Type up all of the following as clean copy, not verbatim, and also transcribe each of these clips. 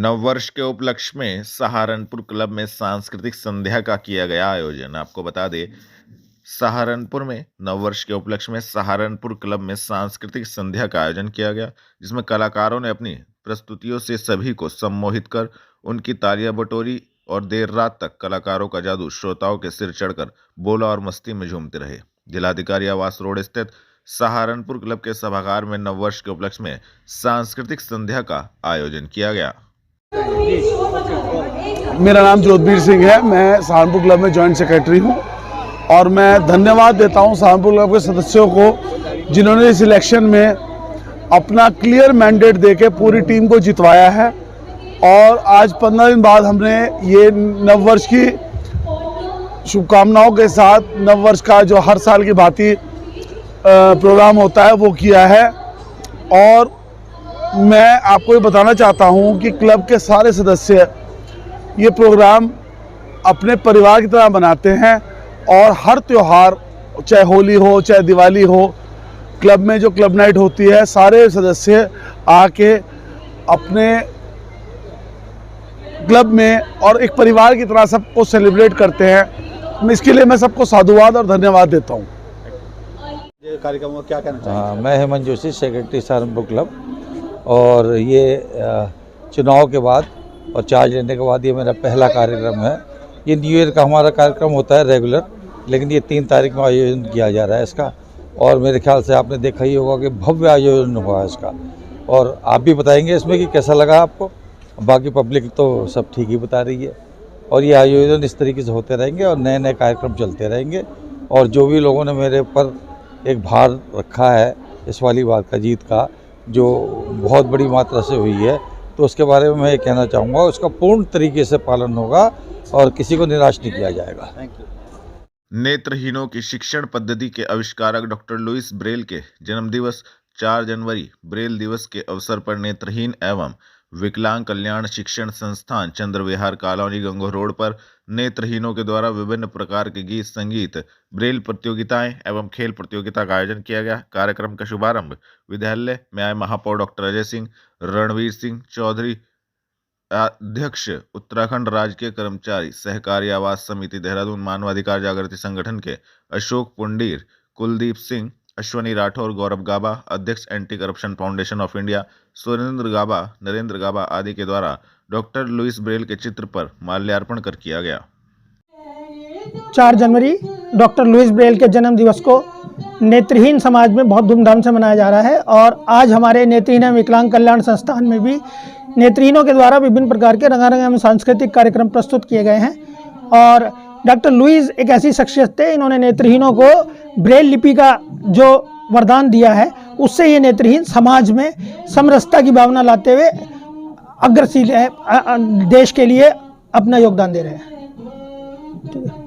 नववर्ष के उपलक्ष्य में सहारनपुर क्लब में सांस्कृतिक संध्या का किया गया आयोजन। आपको बता दें, सहारनपुर में नववर्ष के उपलक्ष्य में सहारनपुर क्लब में सांस्कृतिक संध्या का आयोजन किया गया, जिसमें कलाकारों ने अपनी प्रस्तुतियों से सभी को सम्मोहित कर उनकी तालियां बटोरी और देर रात तक कलाकारों का जादू श्रोताओं के सिर चढ़कर बोला और मस्ती में झूमते रहे। जिलाधिकारी आवास रोड स्थित सहारनपुर क्लब के सभागार में नववर्ष के उपलक्ष्य में सांस्कृतिक संध्या का आयोजन किया गया। मेरा नाम ज्योतिबीर सिंह है। मैं सहारनपुर क्लब में जॉइंट सेक्रेटरी हूं और मैं धन्यवाद देता हूं सहारनपुर क्लब के सदस्यों को, जिन्होंने इस इलेक्शन में अपना क्लियर मैंडेट देके पूरी टीम को जितवाया है। और आज 15 दिन बाद हमने ये नववर्ष की शुभकामनाओं के साथ नववर्ष का जो हर साल की भांति प्रोग्राम होता है वो किया है। और मैं आपको ये बताना चाहता हूँ कि क्लब के सारे सदस्य ये प्रोग्राम अपने परिवार की तरह बनाते हैं और हर त्यौहार, चाहे होली हो चाहे दिवाली हो, क्लब में जो क्लब नाइट होती है, सारे सदस्य आके अपने क्लब में और एक परिवार की तरह सबको सेलिब्रेट करते हैं। इसके लिए मैं सबको साधुवाद और धन्यवाद देता हूँ। ये कार्यक्रम में क्या कहना चाहिए? मैं हेमंत जोशी, सेक्रेटरी सहारनपुर क्लब। और ये चुनाव के बाद और चार्ज लेने के बाद ये मेरा पहला कार्यक्रम है। ये न्यू ईयर का हमारा कार्यक्रम होता है रेगुलर, लेकिन ये 3 तारीख में आयोजन किया जा रहा है इसका। और मेरे ख्याल से आपने देखा ही होगा कि भव्य आयोजन हुआ है इसका। और आप भी बताएंगे इसमें कि कैसा लगा आपको। बाकी पब्लिक तो सब ठीक ही बता रही है। और ये आयोजन इस तरीके से होते रहेंगे और नए नए कार्यक्रम चलते रहेंगे। और जो भी लोगों ने मेरे ऊपर एक भार रखा है इस वाली बात का, जीत का, जो बहुत बड़ी मात्रा से हुई है, तो उसके बारे में मैं ये कहना चाहूँगा, उसका पूर्ण तरीके से पालन होगा और किसी को निराश नहीं किया जाएगा। Thank you. नेत्रहीनों की शिक्षण पद्धति के आविष्कारक डॉक्टर लुईस ब्रेल के जन्म दिवस 4 जनवरी ब्रेल दिवस के अवसर पर नेत्रहीन एवं विकलांग कल्याण शिक्षण संस्थान चंद्र विहार कॉलोनी गंगोह रोड पर नेत्रहीनों के द्वारा विभिन्न प्रकार के गीत, संगीत, ब्रेल प्रतियोगिताएं एवं खेल प्रतियोगिता का आयोजन किया गया। कार्यक्रम का शुभारंभ विद्यालय में आए महापौर डॉक्टर अजय सिंह, रणवीर सिंह चौधरी, अध्यक्ष उत्तराखंड राजकीय कर्मचारी सहकारी आवास समिति देहरादून मानवाधिकार जागृति संगठन के अशोक पुंडीर, कुलदीप सिंह, अश्वनी राठौर, गौरव गाबा, अध्यक्ष anti corruption foundation of India, Surendra Gaba, Narendra Gaba आदि के द्वारा डॉक्टर लुईस ब्रेल के चित्र पर माल्यार्पण कर किया गया। 4 जनवरी डॉक्टर लुईस ब्रेल के जन्म दिवस को नेत्रहीन समाज में बहुत धूमधाम से मनाया जा रहा है। और आज हमारे नेत्रहीन एवं विकलांग कल्याण संस्थान में भी नेत्रहीनों के द्वारा विभिन्न प्रकार के रंगारंग एवं सांस्कृतिक कार्यक्रम प्रस्तुत किए गए हैं। और डॉक्टर लुईस एक ऐसी शख्सियत थे, इन्होंने नेत्रहीनों को ब्रेल लिपि का जो वरदान दिया है, उससे ये नेत्रहीन समाज में समरसता की भावना लाते हुए अग्रशील है, देश के लिए अपना योगदान दे रहे हैं। ठीक है।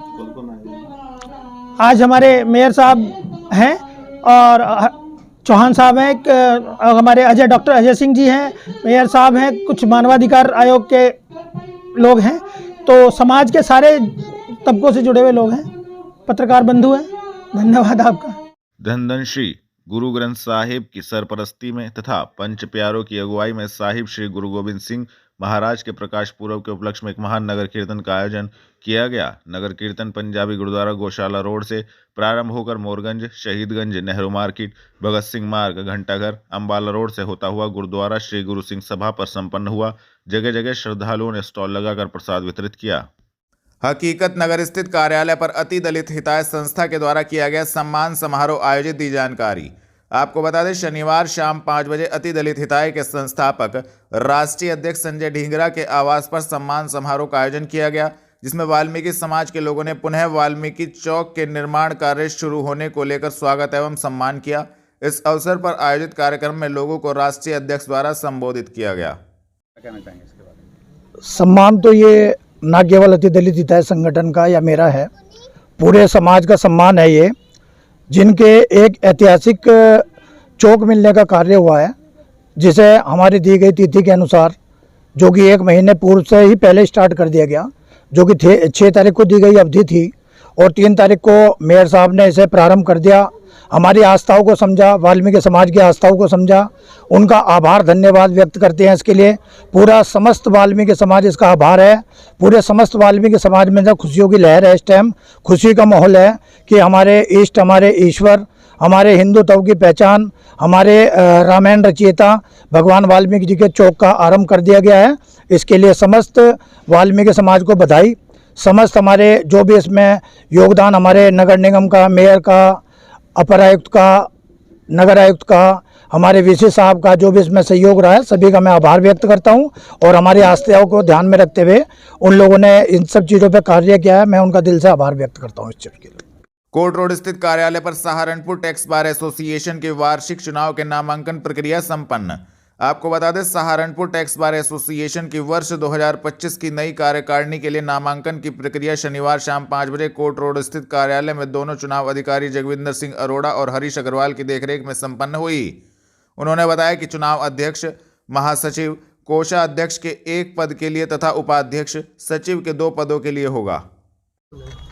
आज हमारे मेयर साहब हैं और चौहान साहब हैं, हमारे डॉक्टर अजय सिंह जी हैं, मेयर साहब हैं, कुछ मानवाधिकार आयोग के लोग हैं। तो समाज के सारे तबकों से जुड़े हुए लोग हैं, पत्रकार बंधु हैं। धन्यवाद आपका। धन धन श्री गुरु ग्रंथ साहिब की सरपरस्ती में तथा पंच प्यारों की अगुवाई में साहिब श्री गुरु गोविंद सिंह महाराज के प्रकाश पूर्व के उपलक्ष्य में एक महान नगर कीर्तन का आयोजन किया गया। नगर कीर्तन पंजाबी गुरुद्वारा गौशाला रोड से प्रारंभ होकर मोरगंज, शहीदगंज, नेहरू मार्केट, भगत सिंह मार्ग, घंटाघर, अंबाला रोड से होता हुआ गुरुद्वारा श्री गुरु सिंह सभा पर संपन्न हुआ। जगह जगह श्रद्धालुओं ने स्टॉल लगाकर प्रसाद वितरित किया। हकीकत नगर स्थित कार्यालय पर अति दलित हिताय संस्था के द्वारा किया गया सम्मान समारोह आयोजित दी जानकारी। आपको बता दें, शनिवार शाम 5 बजे अति दलित हिताय के संस्थापक राष्ट्रीय अध्यक्ष संजय ढींगरा के आवास पर सम्मान समारोह का आयोजन किया गया, जिसमें वाल्मीकि समाज के लोगों ने पुनः वाल्मीकि चौक के निर्माण कार्य शुरू होने को लेकर स्वागत एवं सम्मान किया। इस अवसर पर आयोजित कार्यक्रम में लोगों को राष्ट्रीय अध्यक्ष द्वारा संबोधित किया गया। क्या कहना चाहेंगे इसके बारे में? सम्मान तो ये ना केवल अति दलित हिताय संगठन का या मेरा है, पूरे समाज का सम्मान है ये, जिनके एक ऐतिहासिक चौक मिलने का कार्य हुआ है, जिसे हमारी दी गई तिथि के अनुसार, जो कि 1 महीने पूर्व से ही पहले स्टार्ट कर दिया गया, जो कि 6 तारीख को दी गई अवधि थी और 3 तारीख को मेयर साहब ने इसे प्रारंभ कर दिया। हमारी आस्थाओं को समझा, वाल्मीकि समाज की आस्थाओं को समझा, उनका आभार धन्यवाद व्यक्त करते हैं। इसके लिए पूरा समस्त वाल्मीकि समाज इसका आभार है। पूरे समस्त वाल्मीकि समाज में जब खुशियों की लहर है, इस टाइम खुशी का माहौल है कि हमारे इष्ट, हमारे ईश्वर, हमारे हिंदुत्व की पहचान, हमारे रामायण रचयिता भगवान वाल्मीकि जी के चौक का आरंभ कर दिया गया है। इसके लिए समस्त वाल्मीकि समाज को बधाई। समस्त हमारे जो भी इसमें योगदान, हमारे नगर निगम का, मेयर का, अपर आयुक्त का, नगर आयुक्त का, हमारे वीसी साहब का जो भी इसमें सहयोग रहा है, सभी का मैं आभार व्यक्त करता हूं। और हमारी आस्थाओं को ध्यान में रखते हुए उन लोगों ने इन सब चीज़ों पर कार्य किया है, मैं उनका दिल से आभार व्यक्त करता हूं इस चीज़ के लिए। कोर्ट रोड स्थित कार्यालय पर सहारनपुर टैक्स बार एसोसिएशन के वार्षिक चुनाव के नामांकन प्रक्रिया संपन्न। आपको बता दें, सहारनपुर टैक्स बार एसोसिएशन की वर्ष 2025 की नई कार्यकारिणी के लिए नामांकन की प्रक्रिया शनिवार शाम 5 बजे कोर्ट रोड स्थित कार्यालय में दोनों चुनाव अधिकारी जगविंदर सिंह अरोड़ा और हरीश अग्रवाल की देखरेख में संपन्न हुई। उन्होंने बताया कि चुनाव अध्यक्ष, महासचिव, कोषाध्यक्ष के 1 पद के लिए तथा उपाध्यक्ष, सचिव के 2 पदों के लिए होगा।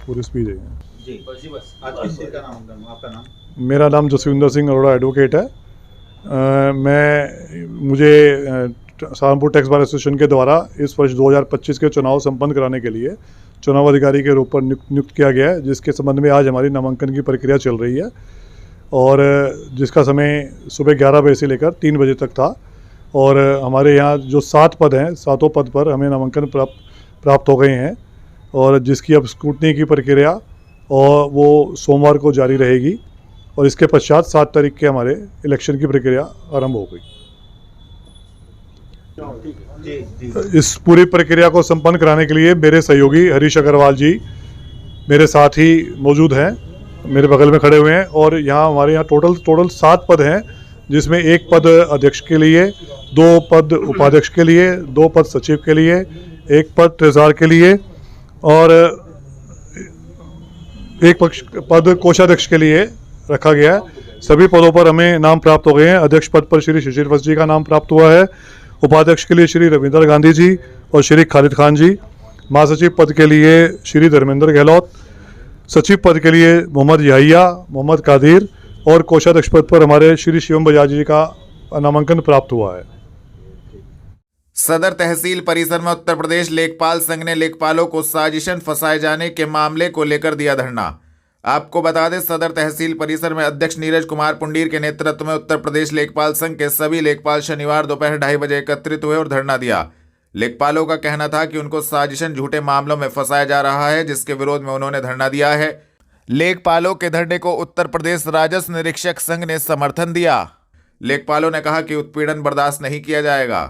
पूरी स्पीड है जी बस आज किस चीज़ का नामांकन हुआ? आपका नाम? मेरा नाम जसविंदर सिंह अरोड़ा एडवोकेट है। मुझे सहारनपुर टैक्स बार एसोसिएशन के द्वारा इस वर्ष 2025 के चुनाव संपन्न कराने के लिए चुनाव अधिकारी के रूप पर नियुक्त किया गया है, जिसके संबंध में आज हमारी नामांकन की प्रक्रिया चल रही है और जिसका समय सुबह 11 बजे से लेकर 3 बजे तक था। और हमारे यहाँ जो 7 पद हैं, 7 पद पर हमें नामांकन प्राप्त हो गए हैं और जिसकी अब स्क्रूटनी की प्रक्रिया और वो सोमवार को जारी रहेगी और इसके पश्चात 7 तारीख के हमारे इलेक्शन की प्रक्रिया आरंभ हो गई। इस पूरी प्रक्रिया को संपन्न कराने के लिए मेरे सहयोगी हरीश अग्रवाल जी मेरे साथ ही मौजूद हैं, मेरे बगल में खड़े हुए हैं। और हमारे यहाँ टोटल 7 पद हैं, जिसमें 1 पद अध्यक्ष के लिए, 2 पद उपाध्यक्ष के लिए, 2 पद सचिव के लिए, 1 पद ट्रेजरार के लिए और 1 पद कोषाध्यक्ष के लिए रखा गया है। सभी पदों पर हमें नाम प्राप्त हो गए हैं। अध्यक्ष पद पर श्री शिशिर वत्स जी का नाम प्राप्त हुआ है, उपाध्यक्ष के लिए श्री रविंदर गांधी जी और श्री खालिद खान जी, महासचिव पद के लिए श्री धर्मेंद्र गहलोत, सचिव पद के लिए मोहम्मद याहिया, मोहम्मद कादिर और कोषाध्यक्ष पद पर हमारे श्री शिवम बजाज जी का नामांकन प्राप्त हुआ है। सदर तहसील परिसर में उत्तर प्रदेश लेखपाल संघ ने लेखपालों को साजिशन फंसाए जाने के मामले को लेकर दिया धरना। आपको बता दें, सदर तहसील परिसर में अध्यक्ष नीरज कुमार पुंडीर के नेतृत्व में उत्तर प्रदेश लेखपाल संघ के सभी लेखपाल शनिवार दोपहर 2:30 बजे एकत्रित हुए और धरना दिया। लेखपालों का कहना था कि उनको साजिशन झूठे मामलों में फंसाया जा रहा है, जिसके विरोध में उन्होंने धरना दिया है। लेखपालों के धरने को उत्तर प्रदेश राजस्व निरीक्षक संघ ने समर्थन दिया। लेखपालों ने कहा कि उत्पीड़न बर्दाश्त नहीं किया जाएगा।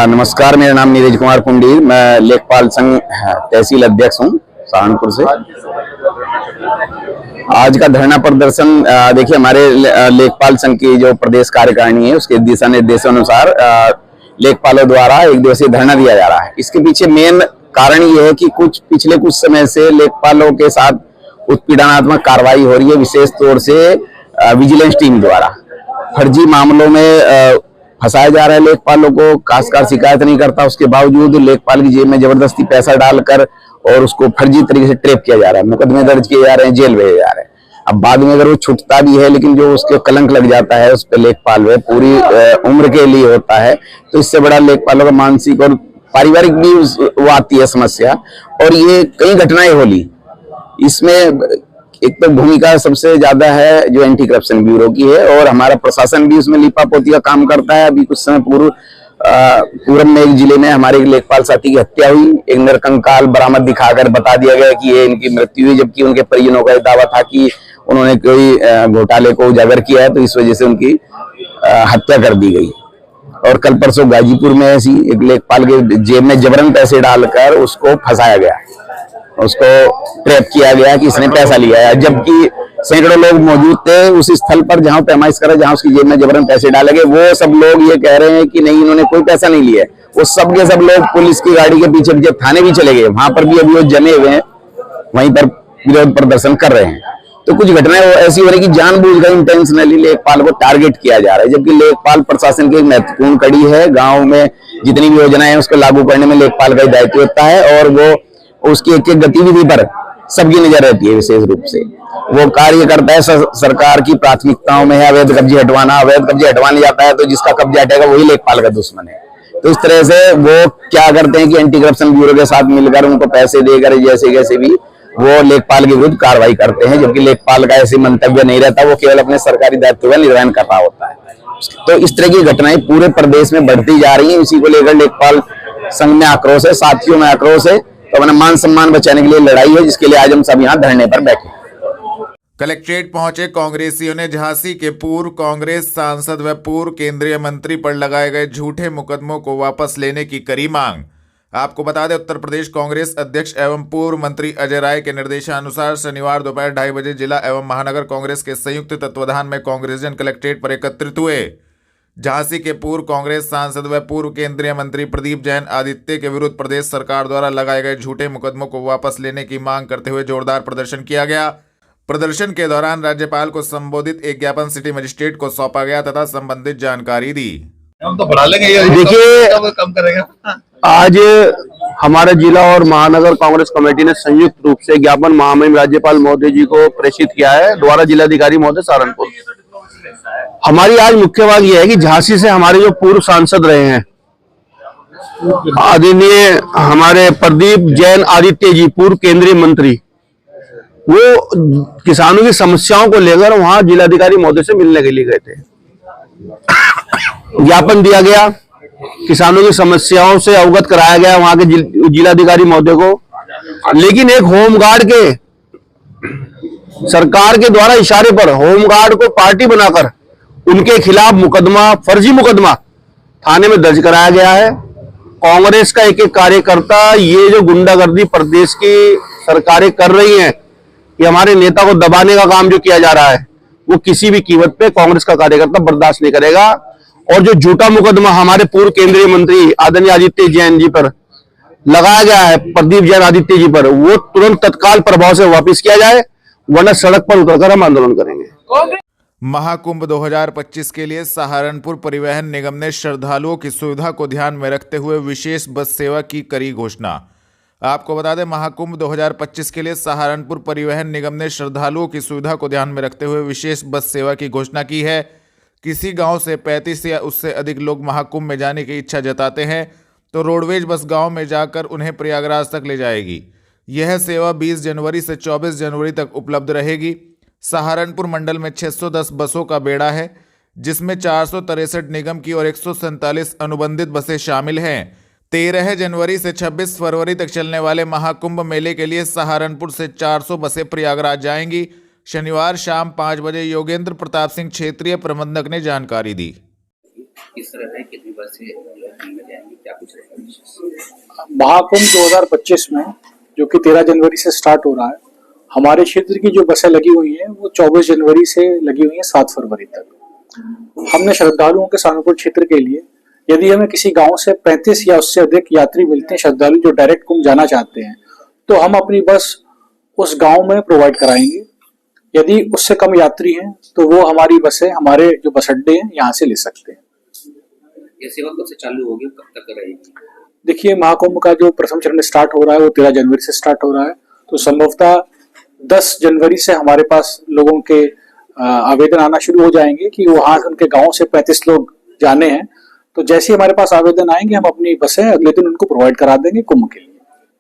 नमस्कार, मेरा नाम नीरज कुमार पुंडीर, मैं लेखपाल संघ तहसील अध्यक्ष हूँ सहारनपुर से। आज का धरना प्रदर्शन देखिए, हमारे लेखपाल संघ की जो प्रदेश कार्यकारिणी है उसके दिशा निर्देशों अनुसार लेखपालों द्वारा 1 दिवसीय धरना दिया जा रहा है। इसके पीछे मेन कारण ये है कि पिछले कुछ समय से लेखपालों के साथ उत्पीड़नात्मक कार्रवाई हो रही है, विशेष तौर से विजिलेंस टीम द्वारा फर्जी मामलों में फंसाया जा रहा है लेखपालों को। खासकर शिकायत नहीं करता, उसके बावजूद लेखपाल की जेब में जबरदस्ती पैसा डालकर और उसको फर्जी तरीके से ट्रैप किया जा रहा है, मुकदमे दर्ज किए जा रहे हैं, जेल भेजे जा रहे हैं। अब बाद में अगर वो छूटता भी है, लेकिन जो उसके कलंक लग जाता है उस पर लेखपाल में पूरी उम्र के लिए होता है, तो इससे बड़ा लेखपालों का मानसिक और पारिवारिक भी वो आती है समस्या। और ये कई घटनाएं होली, इसमें एक तो भूमिका सबसे ज्यादा है जो एंटी करप्शन ब्यूरो की है और हमारा प्रशासन भी उसमें लीपापोती का काम करता है। अभी कुछ समय पूर्व में एक जिले में हमारे एक लेखपाल साथी की हत्या हुई, एक नरकंकाल बरामद दिखाकर बता दिया गया कि ये इनकी मृत्यु हुई, जबकि उनके परिजनों का दावा था कि उन्होंने कोई घोटाले को उजागर किया है, तो इस वजह से उनकी हत्या कर दी गई। और कल परसों गाजीपुर में ऐसी एक लेखपाल के जेब में जबरन पैसे डालकर उसको फंसाया गया, उसको ट्रैप किया गया कि इसने पैसा लिया है, जबकि सैकड़ों लोग मौजूद थे उस स्थल पर जहां पैमाइश करा, जहां उसकी जेब में जबरन पैसे डाले गए। वो सब लोग ये कह रहे हैं कि नहीं, इन्होंने कोई पैसा नहीं लिया। वो सब के सब लोग पुलिस की गाड़ी के पीछे पीछे थाने भी चले गए, वहां पर भी अभी वो जमे हुए हैं, वहीं पर विरोध प्रदर्शन कर रहे हैं। तो कुछ घटनाएं ऐसी हो रही कि जानबूझकर इंटेंशनली लेखपाल को टारगेट किया जा रहा है, जबकि लेखपाल प्रशासन की एक महत्वपूर्ण कड़ी है। गाँव में जितनी भी योजनाएं हैं उसको लागू करने में लेखपाल का दायित्व होता है और वो उसकी एक एक गतिविधि पर सबकी नजर रहती है विशेष रूप से। वो कार्य करता है सरकार की प्राथमिकताओं में है अवैध कब्जे हटवाना। अवैध कब्जे हटवाने जाता है तो जिसका कब्जा हटेगा वही लेखपाल का दुश्मन है। तो इस तरह से वो क्या करते हैं कि एंटी करप्शन ब्यूरो के साथ मिलकर उनको पैसे देकर जैसे कैसे भी वो लेखपाल के विरुद्ध कार्रवाई करते हैं, जबकि लेखपाल का ऐसे मंतव्य नहीं रहता, वो केवल अपने सरकारी दायित्व का निर्वहन कर रहा होता है। तो इस तरह की घटनाएं पूरे प्रदेश में बढ़ती जा रही हैं। इसी को लेकर लेखपाल संघ में आक्रोश है, साथियों में आक्रोश है। तो अपना मान सम्मान बचाने के लिए लड़ाई है, जिसके लिए आज हम सब यहाँ धरने पर बैठे। कलेक्ट्रेट पहुंचे कांग्रेसियों ने झांसी के पूर्व कांग्रेस सांसद व पूर्व केंद्रीय मंत्री पर लगाए गए झूठे मुकदमों को वापस लेने की करी मांग। आपको बता दें, उत्तर प्रदेश कांग्रेस अध्यक्ष एवं पूर्व मंत्री अजय राय के निर्देशानुसार शनिवार दोपहर 2:30 बजे जिला एवं महानगर कांग्रेस के संयुक्त तत्वाधान में कांग्रेसजन कलेक्ट्रेट पर एकत्रित हुए। झांसी के पूर्व कांग्रेस सांसद व पूर्व केंद्रीय मंत्री प्रदीप जैन आदित्य के विरुद्ध प्रदेश सरकार द्वारा लगाए गए झूठे मुकदमों को वापस लेने की मांग करते हुए जोरदार प्रदर्शन किया गया। प्रदर्शन के दौरान राज्यपाल को संबोधित एक ज्ञापन सिटी मजिस्ट्रेट को सौंपा गया तथा संबंधित जानकारी दी। हम तो बढ़ा लेंगे, देखिए, कम करेगा। आज हमारे जिला और महानगर कांग्रेस कमेटी ने संयुक्त रूप से ज्ञापन महामहिम राज्यपाल महोदय जी को प्रेषित किया है द्वारा जिलाधिकारी महोदय सहारनपुर। हमारी आज मुख्य बात यह है कि झांसी से हमारे जो पूर्व सांसद रहे हैं आदरणीय हमारे प्रदीप जैन आदित्य जी, पूर्व केंद्रीय मंत्री, वो किसानों की समस्याओं को लेकर वहां जिलाधिकारी महोदय से मिलने के लिए गए थे। ज्ञापन दिया गया, किसानों की समस्याओं से अवगत कराया गया वहां के जिलाधिकारी महोदय को, लेकिन एक होमगार्ड के सरकार के द्वारा इशारे पर होमगार्ड को पार्टी बनाकर उनके खिलाफ मुकदमा, फर्जी मुकदमा थाने में दर्ज कराया गया है। कांग्रेस का एक एक कार्यकर्ता ये जो गुंडागर्दी प्रदेश की सरकारें कर रही हैं, ये हमारे नेता को दबाने का काम जो किया जा रहा है, वो किसी भी कीमत पे कांग्रेस का कार्यकर्ता बर्दाश्त नहीं करेगा। और जो झूठा मुकदमा हमारे पूर्व केंद्रीय मंत्री आदरणीय आदित्य जैन जी पर लगाया गया है, प्रदीप जैन आदित्य जी पर, वो तुरंत तत्काल प्रभाव से वापस किया जाए, वरना सड़क पर उतरकर हम आंदोलन करेंगे। महाकुंभ 2025 के लिए सहारनपुर परिवहन निगम ने श्रद्धालुओं की सुविधा को ध्यान में रखते हुए विशेष बस सेवा की करी घोषणा। आपको बता दें, महाकुंभ 2025 के लिए सहारनपुर परिवहन निगम ने श्रद्धालुओं की सुविधा को ध्यान में रखते हुए विशेष बस सेवा की घोषणा की है। किसी गांव से 35 या उससे अधिक लोग महाकुंभ में जाने की इच्छा जताते हैं तो रोडवेज बस गांव में जाकर उन्हें प्रयागराज तक ले जाएगी। यह सेवा 20 जनवरी से 24 जनवरी तक उपलब्ध रहेगी। सहारनपुर मंडल में 610 बसों का बेड़ा है, जिसमें 463 निगम की और 147 अनुबंधित बसें शामिल हैं। 13 जनवरी से 26 फरवरी तक चलने वाले महाकुंभ मेले के लिए सहारनपुर से 400 बसें प्रयागराज जाएंगी। शनिवार शाम 5 बजे योगेंद्र प्रताप सिंह क्षेत्रीय प्रबंधक ने जानकारी दी। किस तरह है, कितनी बसें जाएंगी, क्या कुछ महाकुंभ 2025 में जो कि 13 जनवरी से स्टार्ट हो रहा है, हमारे क्षेत्र की जो बसें लगी हुई हैं वो 24 जनवरी से लगी हुई हैं 7 फरवरी तक। हमने श्रद्धालुओं के सहारनपुर क्षेत्र के लिए, यदि हमें किसी गांव से 35 या उससे अधिक यात्री मिलते हैं, श्रद्धालु जो डायरेक्ट कुंभ जाना चाहते हैं, तो हम अपनी बस उस गांव में प्रोवाइड कराएंगे। यदि उससे कम यात्री हैं तो वो हमारी बसें हमारे जो बस अड्डे हैं यहाँ से ले सकते हैं। ये सेवा कब से चालू होगी, कब तक रहेगी? देखिए, महाकुंभ का जो प्रथम चरण स्टार्ट हो रहा है वो 13 जनवरी से स्टार्ट हो रहा है, तो संभवतः 10 जनवरी से हमारे पास लोगों के आवेदन आना शुरू हो जाएंगे कि वहां उनके गांव से 35 लोग जाने हैं। तो जैसे ही हमारे पास आवेदन आएंगे, हम अपनी बसें अगले दिन उनको प्रोवाइड करा देंगे कुंभ के लिए।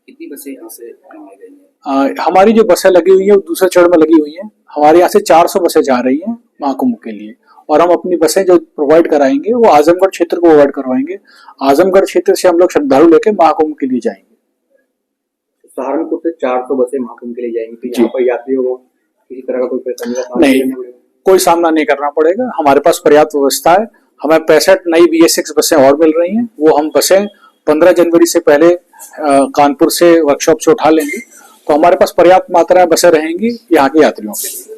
कितनी बसें यहाँ से बनाई गई हैं? हमारी जो बसें लगी हुई है वो दूसरे चरण में लगी हुई है। हमारे यहाँ से 400 बसें जा रही हैं महाकुंभ के लिए, और हम अपनी बसें जो प्रोवाइड कराएंगे वो आजमगढ़ क्षेत्र को प्रोवाइड करवाएंगे। आजमगढ़ क्षेत्र से हम लोग श्रद्धालु लेके महाकुंभ के लिए जाएंगे। सहारनपुर से 400 बसें महाकुंभ के लिए जाएंगी, तो यहाँ पर यात्रियों को किसी तरह का कोई परेशानी का नहीं, कोई सामना नहीं करना पड़ेगा। हमारे पास पर्याप्त व्यवस्था है। हमें 65 नई BS6 बसें और मिल रही हैं। वो हम बसें 15 जनवरी से पहले कानपुर से वर्कशॉप से उठा लेंगे, तो हमारे पास पर्याप्त मात्रा में बसें रहेंगी यहाँ के यात्रियों के लिए।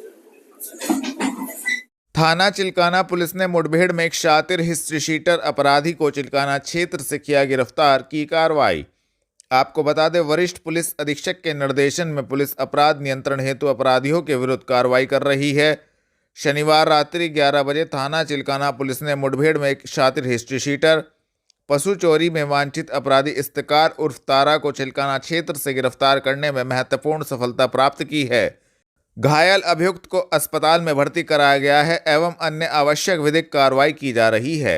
थाना चिल्काना पुलिस ने मुठभेड़ में एक शातिर हिस्ट्री शीटर अपराधी को चिल्काना क्षेत्र से किया गिरफ्तार की कार्रवाई। आपको बता दें, वरिष्ठ पुलिस अधीक्षक के निर्देशन में पुलिस अपराध नियंत्रण हेतु अपराधियों के विरुद्ध कार्रवाई कर रही है। शनिवार रात्रि 11 बजे थाना चिल्काना पुलिस ने मुठभेड़ में एक शातिर हिस्ट्री शीटर पशु चोरी में वांछित अपराधी इफ्तिकार उर्फ तारा को चिल्काना क्षेत्र से गिरफ्तार करने में महत्वपूर्ण सफलता प्राप्त की है। घायल अभियुक्त को अस्पताल में भर्ती कराया गया है एवं अन्य आवश्यक विधिक कार्रवाई की जा रही है।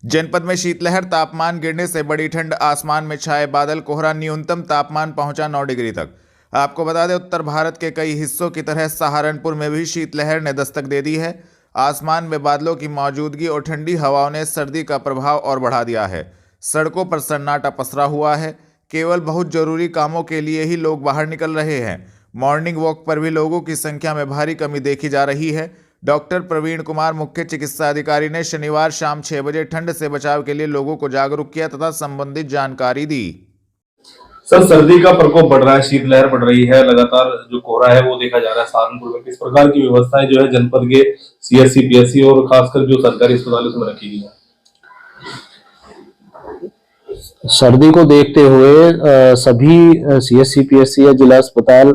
जनपद में शीतलहर, तापमान गिरने से बड़ी ठंड, आसमान में छाए बादल, कोहरा, न्यूनतम तापमान पहुंचा 9 डिग्री तक। आपको बता दें, उत्तर भारत के कई हिस्सों की तरह सहारनपुर में भी शीतलहर ने दस्तक दे दी है। आसमान में बादलों की मौजूदगी और ठंडी हवाओं ने सर्दी का प्रभाव और बढ़ा दिया है। सड़कों पर सन्नाटा पसरा हुआ है। केवल बहुत जरूरी कामों के लिए ही लोग बाहर निकल रहे हैं। मॉर्निंग वॉक पर भी लोगों की संख्या में भारी कमी देखी जा रही है। डॉक्टर प्रवीण कुमार, मुख्य चिकित्सा अधिकारी, ने शनिवार शाम 6 बजे ठंड से बचाव के लिए लोगों को जागरूक किया तथा संबंधित जानकारी दी। सर, सर्दी का प्रकोप बढ़ रहा है, शीतलहर बढ़ रही है, लगातार जो कोहरा है वो देखा जा रहा है सहारनपुर में। किस प्रकार की व्यवस्थाएं जो है जनपद के सीएससी, पीएससी और खासकर जो सरकारी अस्पताल उसमें रखी गई है? सर्दी को देखते हुए सभी सीएससी, पीएससी या जिला अस्पताल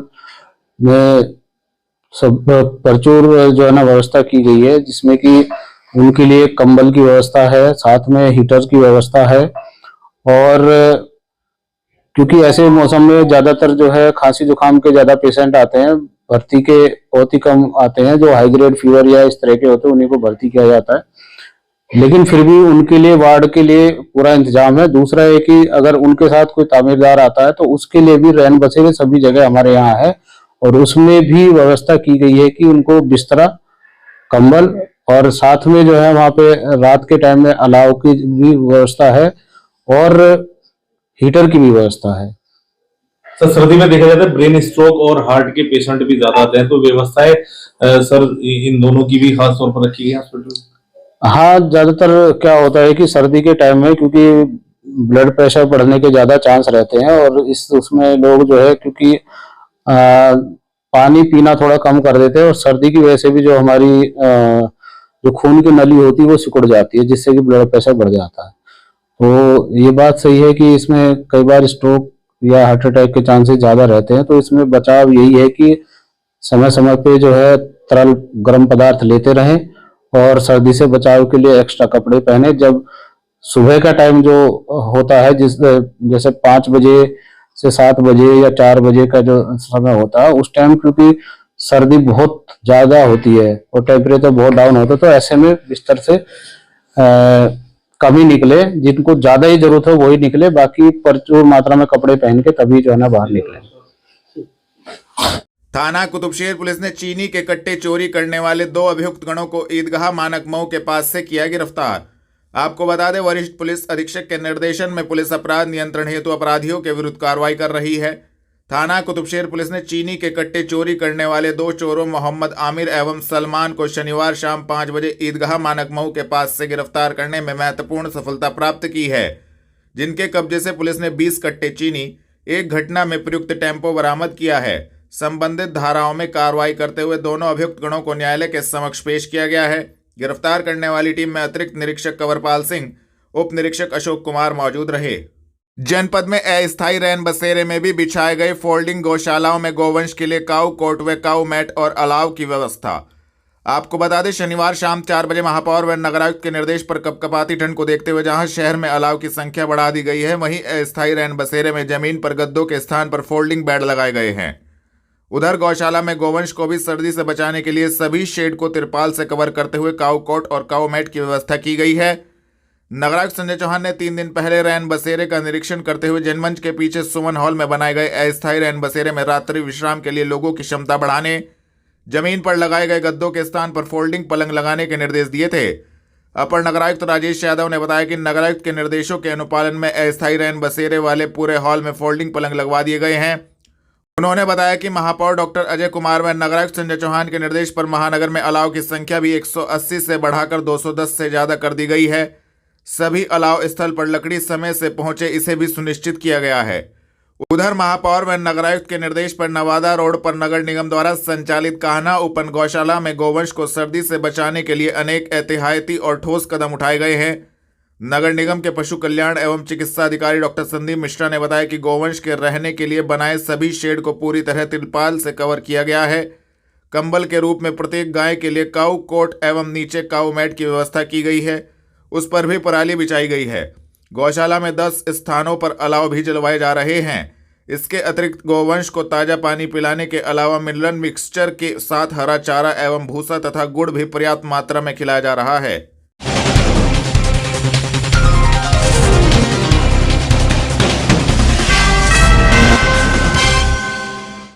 में सब प्रचुर जो है ना व्यवस्था की गई है, जिसमें कि उनके लिए कंबल की व्यवस्था है, साथ में हीटर की व्यवस्था है। और क्योंकि ऐसे मौसम में ज्यादातर जो है खांसी जुकाम के ज्यादा पेशेंट आते हैं, भर्ती के बहुत ही कम आते हैं। जो हाई ग्रेड फीवर या इस तरह के होते हैं उन्हीं को भर्ती किया जाता है, लेकिन फिर भी उनके लिए वार्ड के लिए पूरा इंतजाम है। दूसरा है कि अगर उनके साथ कोई तामीरदार आता है तो उसके लिए भी रैन बसेरे सभी जगह हमारे यहाँ है, और उसमें भी व्यवस्था की गई है कि उनको बिस्तरा, कंबल और साथ में जो है वहां पे रात के टाइम में अलाव की भी व्यवस्था है और हीटर की भी व्यवस्था है। सर, सर्दी में देखा जाता है ब्रेन स्ट्रोक और हार्ट के पेशेंट भी ज्यादा आते हैं, तो व्यवस्थाएं सर इन दोनों की भी खास तौर पर रखी गई है हॉस्पिटल? हाँ, ज्यादातर क्या होता है कि सर्दी के टाइम में क्योंकि ब्लड प्रेशर बढ़ने के ज्यादा चांस रहते हैं, और उसमें लोग जो है क्योंकि पानी पीना थोड़ा कम कर देते हैं, और सर्दी की वजह से भी जो हमारी जो खून की नली होती है वो सिकुड़ जाती है, जिससे कि ब्लड प्रेशर बढ़ जाता है। तो ये बात सही है कि इसमें कई बार स्ट्रोक या हार्ट अटैक के चांसेस ज्यादा रहते हैं। तो इसमें बचाव यही है कि समय समय पे जो है तरल गर्म पदार्थ लेते रहें, और सर्दी से बचाव के लिए एक्स्ट्रा कपड़े पहने। जब सुबह का टाइम जो होता है, जैसे 5 बजे से 7 बजे या 4 बजे का जो समय होता है, उस टाइम क्योंकि सर्दी बहुत ज्यादा होती है और टेम्परेचर बहुत डाउन होता है, तो ऐसे में बिस्तर से कम ही निकले। जिनको ज्यादा ही जरूरत है वही निकले, बाकी प्रचुर मात्रा में कपड़े पहन के तभी जो है ना बाहर निकले। थाना कुतुबशेर पुलिस ने चीनी के कट्टे चोरी करने वाले 2 अभियुक्त गणों को ईदगाह मानक मऊ के पास से किया गिरफ्तार। आपको बता दें, वरिष्ठ पुलिस अधीक्षक के निर्देशन में पुलिस अपराध नियंत्रण हेतु अपराधियों के विरुद्ध कार्रवाई कर रही है। थाना कुतुबशेर पुलिस ने चीनी के कट्टे चोरी करने वाले 2 चोरों मोहम्मद आमिर एवं सलमान को शनिवार शाम 5 बजे ईदगाह मानक मऊ के पास से गिरफ्तार करने में महत्वपूर्ण सफलता प्राप्त की है, जिनके कब्जे से पुलिस ने 20 कट्टे चीनी, एक घटना में प्रयुक्त टेम्पो बरामद किया है। संबंधित धाराओं में कार्रवाई करते हुए दोनों अभियुक्त गणों को न्यायालय के समक्ष पेश किया गया है। गिरफ्तार करने वाली टीम में अतिरिक्त निरीक्षक कंवरपाल सिंह, उप निरीक्षक अशोक कुमार मौजूद रहे। जनपद में अस्थायी रैन बसेरे में भी बिछाए गए फोल्डिंग गौशालाओं में गोवंश के लिए काऊ कोट व काऊ मैट और अलाव की व्यवस्था। आपको बता दें, शनिवार शाम 4 बजे महापौर व नगरायुक्त के निर्देश पर कपकपाती ठंड को देखते हुए जहां शहर में अलाव की संख्या बढ़ा दी गई है, वहीं अस्थायी रैन बसेरे में जमीन पर गद्दों के स्थान पर फोल्डिंग बेड लगाए गए हैं। उधर गौशाला में गोवंश को भी सर्दी से बचाने के लिए सभी शेड को तिरपाल से कवर करते हुए काऊ कोट और काऊ मैट की व्यवस्था की गई है। नगरायुक्त संजय चौहान ने 3 दिन पहले रैन बसेरे का निरीक्षण करते हुए जनमंच के पीछे सुमन हॉल में बनाए गए अस्थायी रैन बसेरे में रात्रि विश्राम के लिए लोगों की क्षमता बढ़ाने, जमीन पर लगाए गए गद्दों के स्थान पर फोल्डिंग पलंग लगाने के निर्देश दिए थे। अपर नगरायुक्त राजेश यादव ने बताया कि नगरायुक्त के निर्देशों के अनुपालन में अस्थायी रैन बसेरे वाले पूरे हॉल में फोल्डिंग पलंग लगवा दिए गए हैं। उन्होंने बताया कि महापौर डॉक्टर अजय कुमार व नगरायुक्त संजय चौहान के निर्देश पर महानगर में अलाव की संख्या भी 180 से बढ़ाकर 210 से ज्यादा कर दी गई है। सभी अलाव स्थल पर लकड़ी समय से पहुंचे, इसे भी सुनिश्चित किया गया है। उधर महापौर व नगरायुक्त के निर्देश पर नवादा रोड पर नगर निगम द्वारा संचालित कान्हा उपन गौशाला में गोवंश को सर्दी से बचाने के लिए अनेक एहतियाती और ठोस कदम उठाए गए हैं। नगर निगम के पशु कल्याण एवं चिकित्सा अधिकारी डॉक्टर संदीप मिश्रा ने बताया कि गोवंश के रहने के लिए बनाए सभी शेड को पूरी तरह तिरपाल से कवर किया गया है। कंबल के रूप में प्रत्येक गाय के लिए काऊ कोट एवं नीचे काऊ मैट की व्यवस्था की गई है, उस पर भी पराली बिछाई गई है। गौशाला में 10 स्थानों पर अलाव भी जलवाए जा रहे हैं। इसके अतिरिक्त गौवंश को ताजा पानी पिलाने के अलावा मिनरल मिक्सचर के साथ हरा चारा एवं भूसा तथा गुड़ भी पर्याप्त मात्रा में खिलाया जा रहा है।